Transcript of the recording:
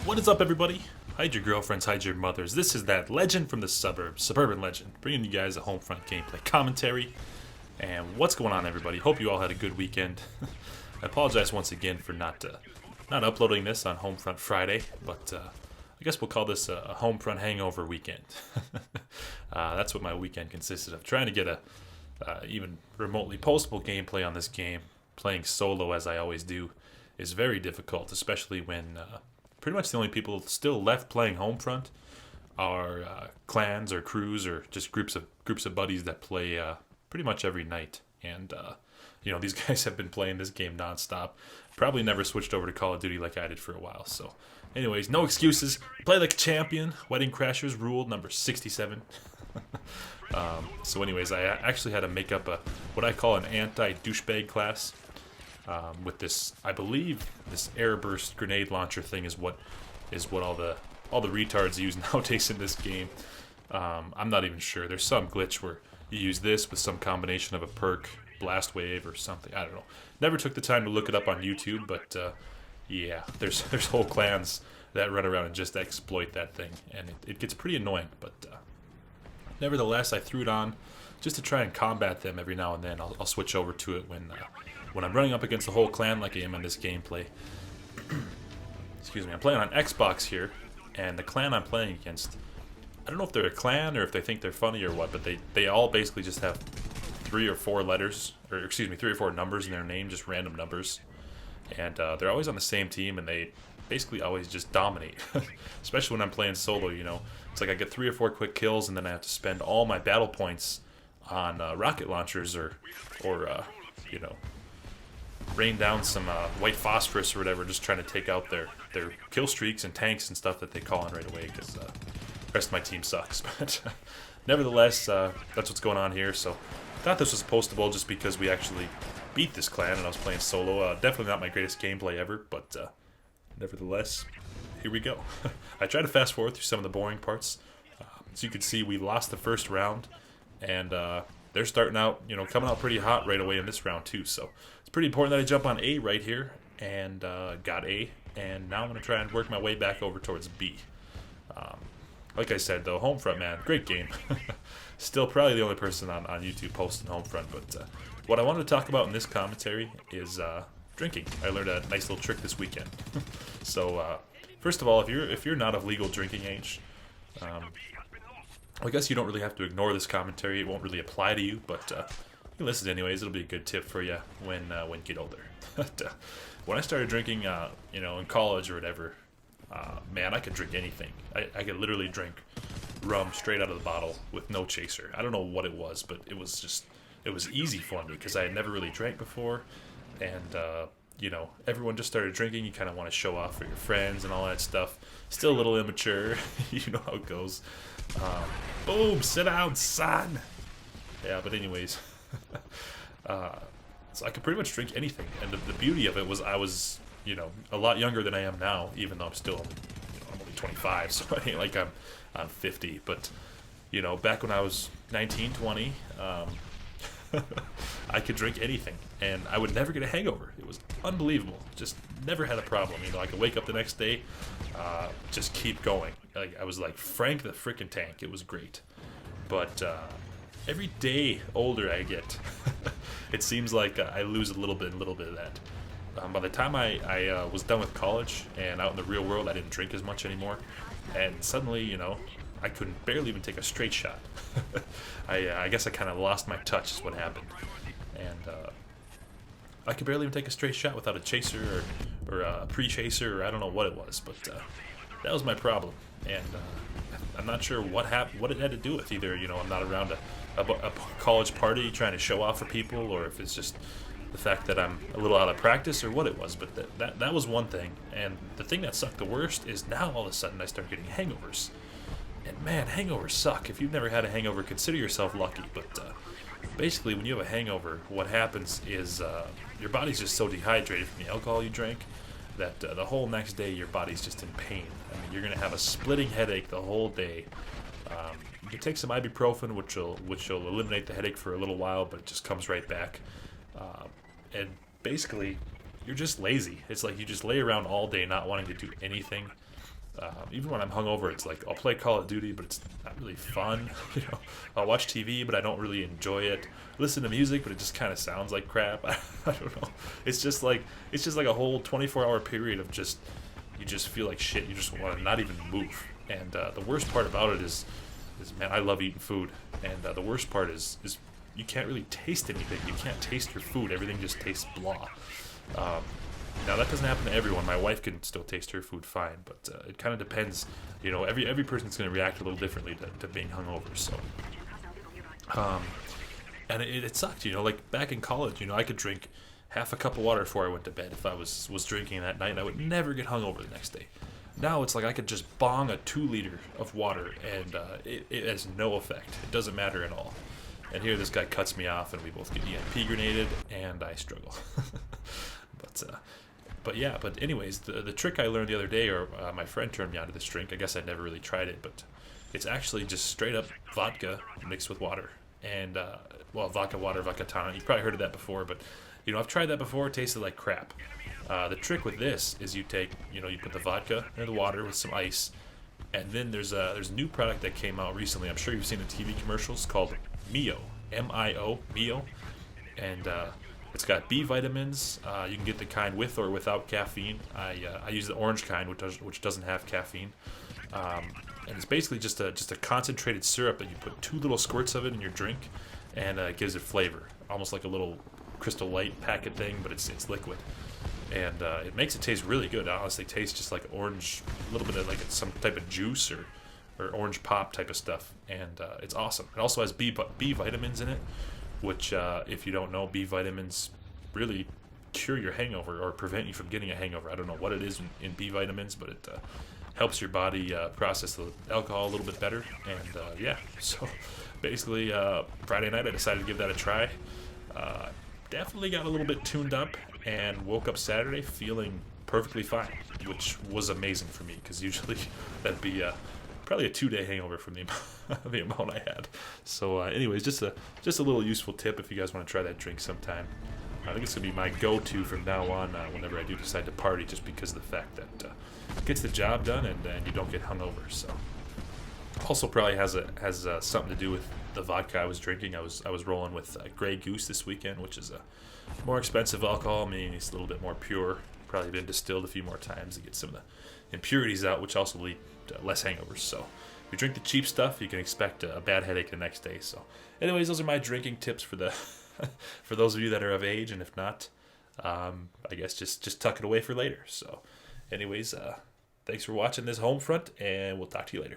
What is up, everybody? Hide your girlfriends, hide your mothers. This is that legend from the suburbs, suburban legend, bringing you guys a Homefront gameplay commentary. And what's going on, everybody? Hope you all had a good weekend. I apologize once again for not uploading this on Homefront Friday, but I guess we'll call this a Homefront Hangover weekend. That's what my weekend consisted of, trying to get a even remotely postable gameplay on this game. Playing solo, as I always do, is very difficult, especially when pretty much the only people still left playing Homefront are clans or crews or just groups of buddies that play pretty much every night. And these guys have been playing this game nonstop. Probably never switched over to Call of Duty like I did for a while. So, anyways, no excuses. Play like a champion. Wedding Crashers rule number 67. So, anyways, I actually had to make up what I call an anti-douchebag class. With this, I believe this air burst grenade launcher thing is what all the retards use nowadays in this game. I'm not even sure. There's some glitch where you use this with some combination of a perk, blast wave, or something. I don't know. Never took the time to look it up on YouTube, but yeah, there's whole clans that run around and just exploit that thing, and it gets pretty annoying. But nevertheless, I threw it on just to try and combat them every now and then. I'll switch over to it when I'm running up against the whole clan like I am in this gameplay. Excuse me, I'm playing on Xbox here, and the clan I'm playing against, I don't know if they're a clan or if they think they're funny or what, but they all basically just have 3 or 4 letters, or excuse me, 3 or 4 numbers in their name, just random numbers. And they're always on the same team, and they basically always just dominate. Especially when I'm playing solo, It's like I get 3 or 4 quick kills, and then I have to spend all my battle points on rocket launchers or rain down some white phosphorus or whatever, just trying to take out their kill streaks and tanks and stuff that they call on right away, because the rest of my team sucks. But nevertheless, that's what's going on here. So I thought this was postable just because we actually beat this clan and I was playing solo. Definitely not my greatest gameplay ever, but nevertheless, here we go. I tried to fast forward through some of the boring parts. As you can see, we lost the first round, and they're starting out, coming out pretty hot right away in this round too. So it's pretty important that I jump on A right here, and got A. And now I'm going to try and work my way back over towards B. Like I said, though, Homefront, man, great game. Still probably the only person on YouTube posting Homefront. But what I wanted to talk about in this commentary is drinking. I learned a nice little trick this weekend. So first of all, if you're not of legal drinking age, I guess you don't really have to ignore this commentary. It won't really apply to you, but you listen anyways. It'll be a good tip for you when you get older. When I started drinking, in college or whatever, man, I could drink anything. I could literally drink rum straight out of the bottle with no chaser. I don't know what it was, but it was easy for me because I had never really drank before, and everyone just started drinking. You kind of want to show off for your friends and all that stuff. Still a little immature. You know how it goes. Boom, sit down, son. Yeah, but anyways, so I could pretty much drink anything, and the beauty of it was I was, a lot younger than I am now, even though I'm still, I'm only 25, so it ain't like I'm 50. But back when I was 19, 20, I could drink anything, and I would never get a hangover. It was unbelievable. Just never had a problem. I could wake up the next day, just keep going. I was like Frank the frickin' Tank. It was great. But every day older I get, it seems like I lose a little bit of that. By the time I was done with college and out in the real world, I didn't drink as much anymore. And suddenly, I couldn't barely even take a straight shot. I guess I kind of lost my touch is what happened. And I could barely even take a straight shot without a chaser or a pre-chaser, or I don't know what it was. But that was my problem. And I'm not sure what it had to do with. Either, I'm not around a college party trying to show off for people, or if it's just the fact that I'm a little out of practice, or what it was. But that was one thing. And the thing that sucked the worst is now all of a sudden I start getting hangovers. And man, hangovers suck. If you've never had a hangover, consider yourself lucky. But basically, when you have a hangover, what happens is your body's just so dehydrated from the alcohol you drank that the whole next day your body's just in pain. I mean, you're going to have a splitting headache the whole day. You can take some ibuprofen, which will eliminate the headache for a little while, but it just comes right back. And basically, you're just lazy. It's like you just lay around all day not wanting to do anything. Even when I'm hungover, it's like I'll play Call of Duty, but it's not really fun. I'll watch TV, but I don't really enjoy it. Listen to music, but it just kind of sounds like crap. I don't know. It's just like a whole 24-hour period of just you just feel like shit. You just want to not even move. And the worst part about it is man, I love eating food, and the worst part is you can't really taste anything. You can't taste your food. Everything just tastes blah. Um, Now that doesn't happen to everyone. My wife can still taste her food fine, but it kind of depends. Every person's going to react a little differently to being hungover. So, um, and it sucked. Like back in college, I could drink half a cup of water before I went to bed. If I was drinking that night, I would never get hungover the next day. Now it's like I could just bong a 2 liter of water, and it has no effect. It doesn't matter at all. And here this guy cuts me off, and we both get EMP grenaded, and I struggle. But anyways, the trick I learned the other day, or my friend turned me onto this drink. I guess I'd never really tried it, but it's actually just straight up vodka mixed with water, and vodka water, vodka tonic. You've probably heard of that before, but I've tried that before. It tasted like crap. The trick with this is you take, you put the vodka in the water with some ice, and then there's a new product that came out recently. I'm sure you've seen the TV commercials called Mio, M-I-O, Mio, and it's got B vitamins. You can get the kind with or without caffeine. I use the orange kind, which doesn't have caffeine. And it's basically just a concentrated syrup that you put 2 little squirts of it in your drink, and it gives it flavor, almost like a little Crystal Light packet thing, but it's liquid, and it makes it taste really good. It honestly tastes just like orange, a little bit of like some type of juice or orange pop type of stuff, and it's awesome. It also has B vitamins in it, which, if you don't know, B vitamins really cure your hangover or prevent you from getting a hangover. I don't know what it is in B vitamins, but it helps your body process the alcohol a little bit better. And so basically Friday night I decided to give that a try. Definitely got a little bit tuned up and woke up Saturday feeling perfectly fine, which was amazing for me because usually that'd be probably a 2-day hangover from the amount I had. So anyways, just a little useful tip if you guys want to try that drink sometime. I think it's going to be my go-to from now on whenever I do decide to party, just because of the fact that it gets the job done and you don't get hungover. So also probably has something to do with the vodka I was drinking. I was rolling with Grey Goose this weekend, which is a more expensive alcohol, meaning it's a little bit more pure. Probably been distilled a few more times to get some of the impurities out, which also lead to less hangovers. So if you drink the cheap stuff, you can expect a bad headache the next day. So anyways, those are my drinking tips for the for those of you that are of age, and if not, I guess just tuck it away for later. So anyways, thanks for watching this Homefront, and we'll talk to you later.